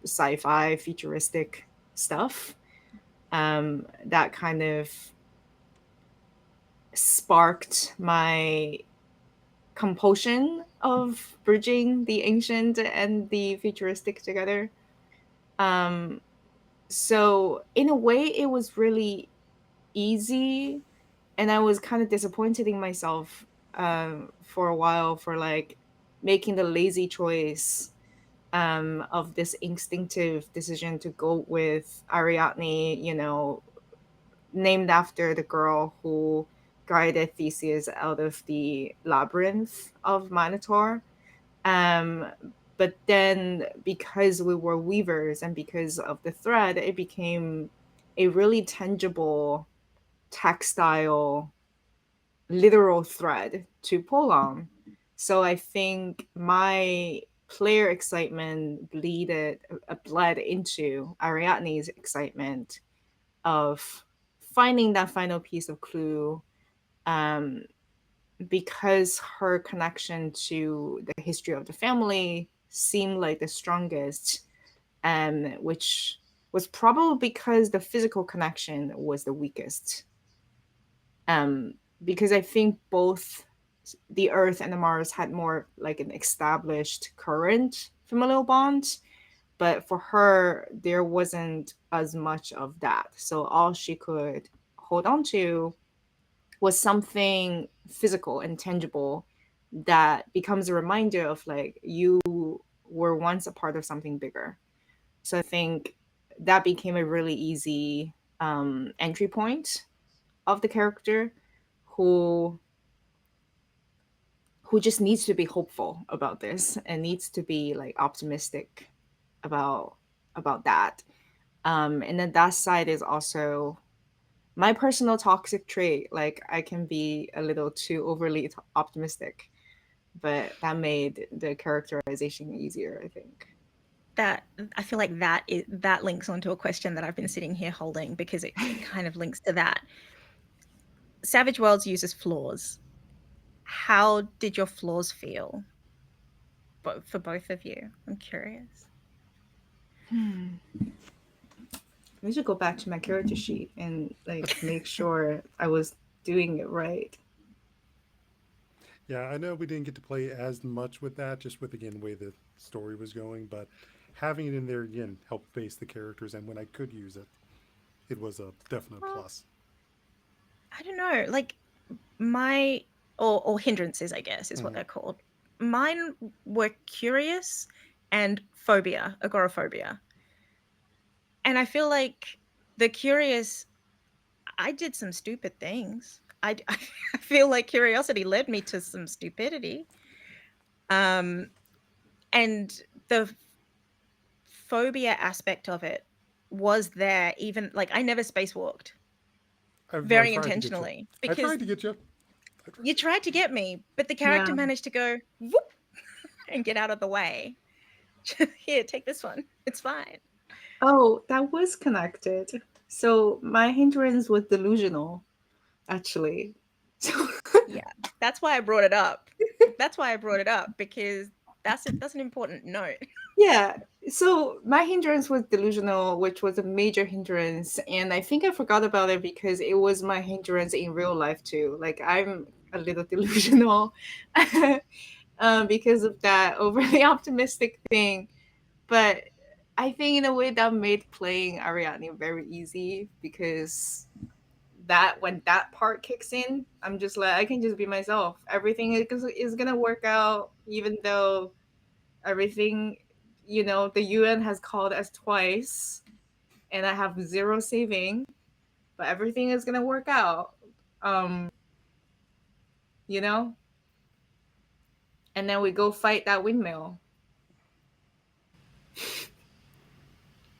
sci-fi futuristic stuff, that kind of sparked my compulsion of bridging the ancient and the futuristic together. Um, so in a way, it was really easy, and I was kind of disappointed in myself for a while for like making the lazy choice of this instinctive decision to go with Ariadne, named after the girl who guided Theseus out of the labyrinth of Minotaur. Um, but then, because we were weavers and because of the thread, it became a really tangible textile literal thread to pull on. So I think my player excitement bled into Ariadne's excitement of finding that final piece of clue, um, because her connection to the history of the family seemed like the strongest, which was probably because the physical connection was the weakest. Um, because I think both the Earth and the Mars had more like an established current familial bond, but for her, there wasn't as much of that. So all she could hold on to was something physical and tangible that becomes a reminder of like you were once a part of something bigger. So I think that became a really easy entry point of the character who who just needs to be hopeful about this and needs to be like optimistic about that. And then that side is also my personal toxic trait. Like I can be a little too overly optimistic, but that made the characterization easier, I think. That I feel like that links onto a question that I've been sitting here holding because it kind of links to that. Savage Worlds uses flaws. How did your flaws feel? For both of you, I'm curious. I should go back to my character sheet and like make sure I was doing it right. Yeah, I know we didn't get to play as much with that, just with again the way the story was going, but having it in there again helped base the characters, and when I could use it, it was a definite Well, plus. I don't know, like my or hindrances, I guess, is what Mm. they're called. Mine were curious and phobia, agoraphobia. And I feel like the curious, I did some stupid things. I feel like curiosity led me to some stupidity. Um, and the phobia aspect of it was there, even like I never spacewalked I very tried to get you. intentionally I because tried to get you. I tried. you tried to get me, but the character Yeah. managed to go whoop and get out of the way. Here, take this one. It's fine. Oh, that was connected. So my hindrance was delusional, actually. So Yeah, that's why I brought it up. That's why I brought it up because that's an important note. yeah. So my hindrance was delusional, which was a major hindrance, and I think I forgot about it because it was my hindrance in real life too. Like I'm a little delusional, because of that overly optimistic thing. But I think in a way that made playing Ariadne very easy because that when that part kicks in, I'm just like I can just be myself. Everything is gonna work out, even though everything, the UN has called us twice, and I have zero saving, but everything is gonna work out. Um, you know, and then we go fight that windmill.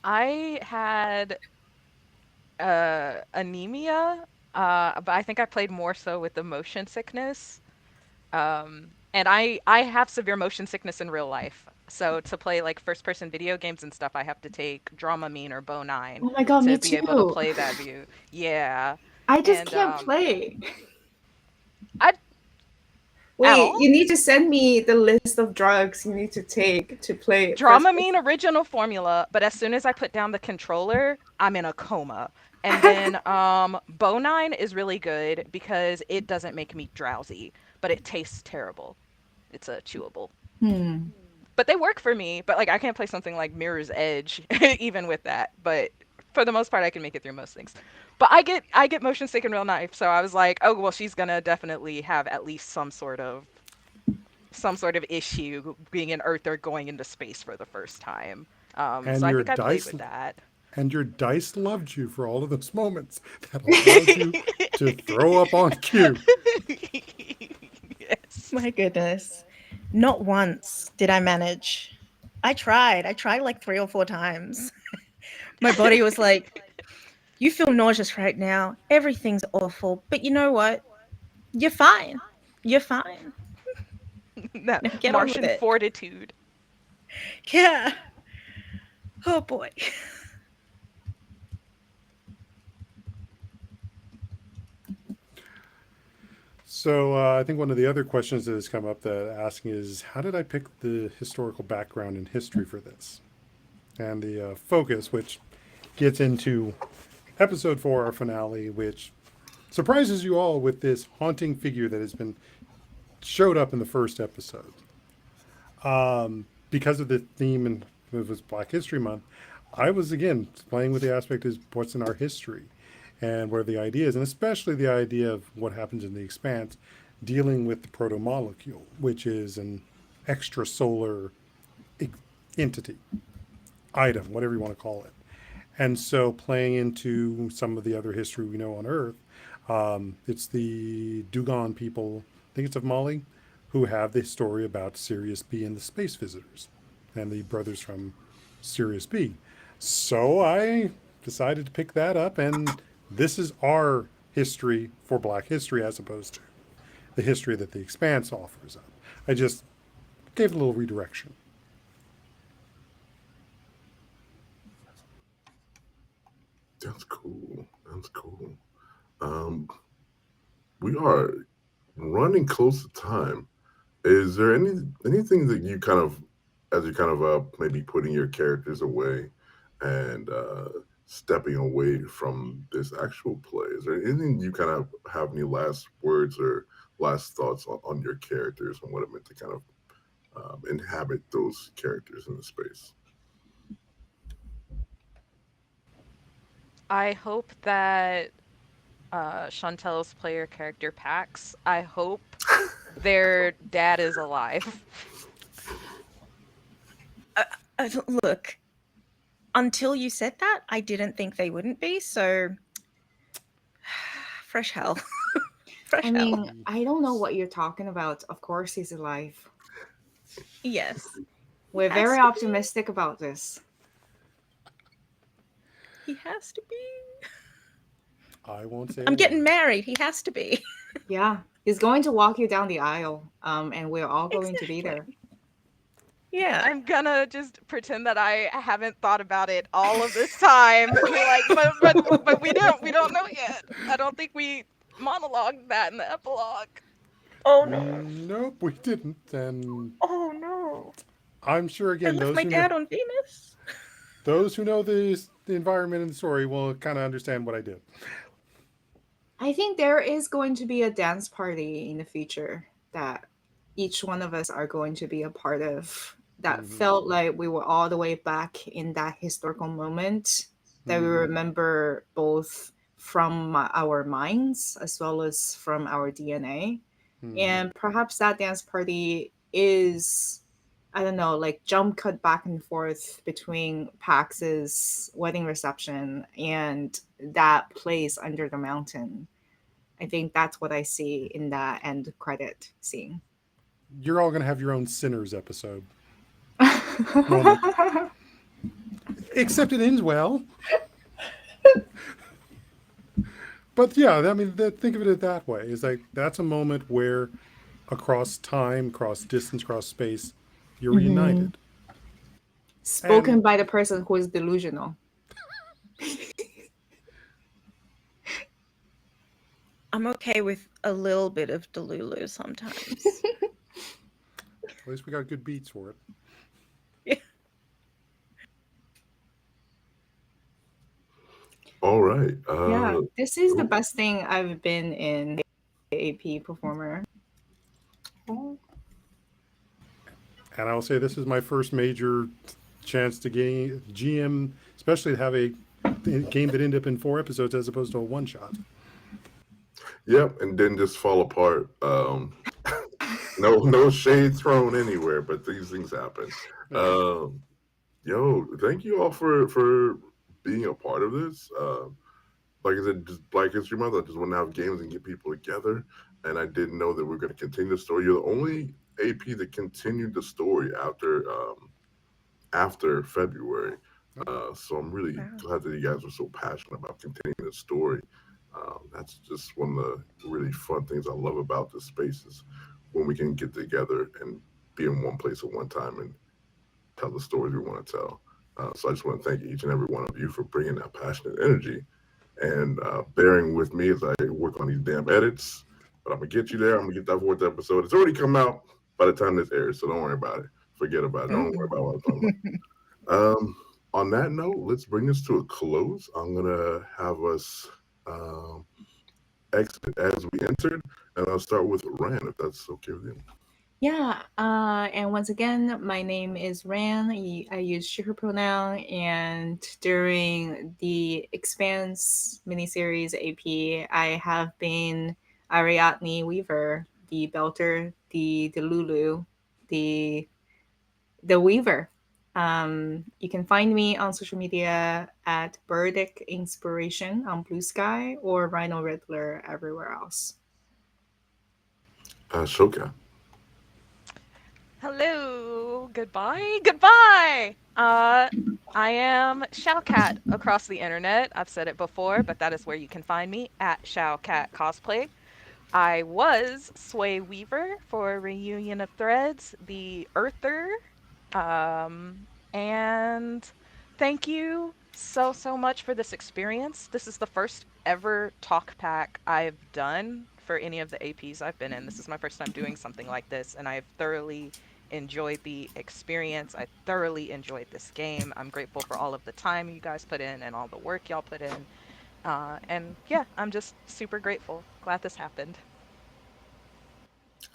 I had anemia, but I think I played more so with the motion sickness. And I have severe motion sickness in real life. So to play like first person video games and stuff, I have to take Dramamine or Bo9 Oh my god, me to be able to too. play that view. Yeah. I just And can't play. I at Wait, all. you need to send me the list of drugs you need to take to play first Dramamine person. original formula, but as soon as I put down the controller, I'm in a coma. And then Bo9 is really good because it doesn't make me drowsy, but it tastes terrible. It's a chewable. Hmm. But they work for me, but like I can't play something like Mirror's Edge even with that. But for the most part I can make it through most things. But I get motion sick in real life, so I was like, "Oh, well she's going to definitely have at least some sort of issue being an earth or going into space for the first time." So And I your think I played dice with that. and your dice loved you for all of those moments that allowed you to throw up on cue. Yes. My goodness. Not once did I manage. I tried. I tried like 3 or 4 times. My body was like, You feel nauseous right now. Everything's awful. But you know what? You're fine. You're fine. That Now get on with Martian it. fortitude. Yeah. Oh boy. So I think one of the other questions that has come up that asking is, how did I pick the historical background and history for this? And the focus, which gets into episode 4, our finale, which surprises you all with this haunting figure that has been showed up in the first episode. Because of the theme and it was Black History Month, I was again playing with the aspect is what's in our history and where the ideas, and especially the idea of what happens in the expanse, dealing with the proto molecule, which is an extrasolar entity, item, whatever you want to call it. And so playing into some of the other history we know on Earth, it's the Dugon people, I think it's of Mali, who have the story about Sirius B and the space visitors and the brothers from Sirius B. So I decided to pick that up, and this is our history for Black history as opposed to the history that the Expanse offers up. I just gave it a little redirection. That's cool. That's cool. Um, we are running close to time. Is there anything that you kind of, as you kind of maybe putting your characters away and stepping away from this actual play? Is there anything you kind of have any last words or last thoughts on your characters and what it meant to kind of inhabit those characters in the space? I hope that Chantel's player character Pax, I hope their dad is alive. Look, until you said that, I didn't think they wouldn't be. So, fresh hell. I Fresh hell. mean, I don't know what you're talking about. Of course, he's alive. Yes. We're Has very to be. optimistic about this. He has to be. I won't say a I'm getting word. married. He has to be. Yeah, he's going to walk you down the aisle, and we're all going to be there. Exactly. Yeah. I'm gonna just pretend that I haven't thought about it all of this time. Be like, but we don't know yet. I don't think we monologued that in the epilogue. Oh no. Nope, we didn't. And Oh no. I'm sure I again left my dad on Venus. those who know the environment and the story will kind of understand what I did. I think there is going to be a dance party in the future that each one of us are going to be a part of. That Mm-hmm. felt like we were all the way back in that historical moment that we Mm-hmm. remember both from our minds as well as from our DNA. Mm-hmm. And perhaps that dance party is, I don't know, like jump cut back and forth between Pax's wedding reception and that place under the mountain. I think that's what I see in that end credit scene. You're all going to have your own Sinners episode moment. Except it ends well. But yeah, I mean, think of it that way. It's like that's a moment where across time, across distance, across space, you're Mhm. reunited. Spoken And by the person who is delusional. I'm okay with a little bit of Delulu sometimes. at least we got good beats for it. Yeah. All right. Yeah, this is the Oh, best thing I've been in AP performer. And I'll say this is my first major chance to gain GM, especially to have a game that ended up in 4 episodes as opposed to a one shot. yep, and then just fall apart. No shade thrown anywhere, but these things happen. Um, Yo, thank you all for being a part of this. Like I said, just Black History Month. I just want to have games and get people together, and I didn't know that we are going to continue the story. You're the only AP that continued the story after February. So I'm really Wow. glad that you guys are so passionate about continuing the story. That's just one of the really fun things I love about this space is when we can get together and be in one place at one time and tell the stories we want to tell. So I just want to thank each and every one of you for bringing that passionate energy and bearing with me as I work on these damn edits. But I'm gonna get you there. I'm gonna get that fourth episode. It's already come out by the time this airs, so don't worry about it. Forget about it. Don't worry about what I'm talking about. On that note, let's bring this to a close. I'm gonna have us um, exit as we entered, and I'll start with Ran, if that's okay with you. Yeah, and once again, my name is Ran. I use she, her pronoun, and during the Expanse miniseries AP, I have been Ariadne Weaver, the Belter, the Lulu, the the Weaver. You can find me on social media at Burdick Inspiration on Blue Sky or Rhino Riddler everywhere else. Shoka. Hello, goodbye, goodbye. I am Showcat across the internet. I've said it before, but that is where you can find me at Showcat Cosplay. I was Sway Weaver for Reunion of Threads, the Earther. And thank you so, so much for this experience. This is the first ever talk pack I've done for any of the APs I've been in. This is my first time doing something like this, and I've thoroughly enjoyed the experience. I thoroughly enjoyed this game. I'm grateful for all of the time you guys put in and all the work y'all put in. And yeah, I'm just super grateful. Glad this happened.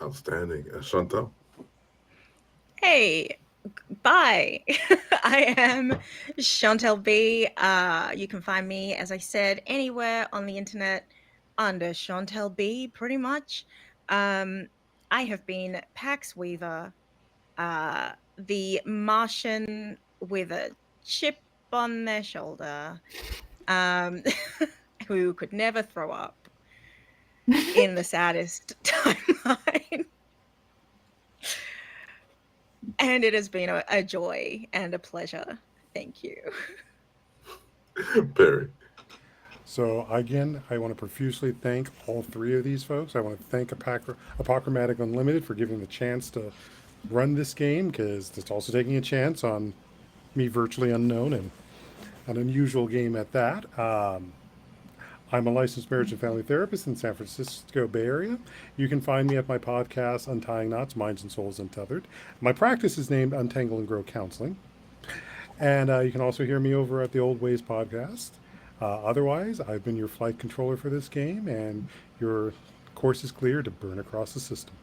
Outstanding. Chantal. Hey, bye. I am Chantel B. You can find me, as I said, anywhere on the internet under Chantel B, pretty much. Um, I have been Pax Weaver, the Martian with a chip on their shoulder, um, who could never throw up in the saddest timeline. And it has been a joy and a pleasure. Thank you. Perry. So again, I want to profusely thank all three of these folks. I want to thank Apochromatic Unlimited for giving the chance to run this game because it's also taking a chance on me virtually unknown and an unusual game at that. I'm a licensed marriage and family therapist in San Francisco Bay Area. You can find me at my podcast, Untying Knots, Minds and Souls Untethered. My practice is named Untangle and Grow Counseling. And you can also hear me over at the Old Ways podcast. Otherwise, I've been your flight controller for this game, and your course is clear to burn across the system.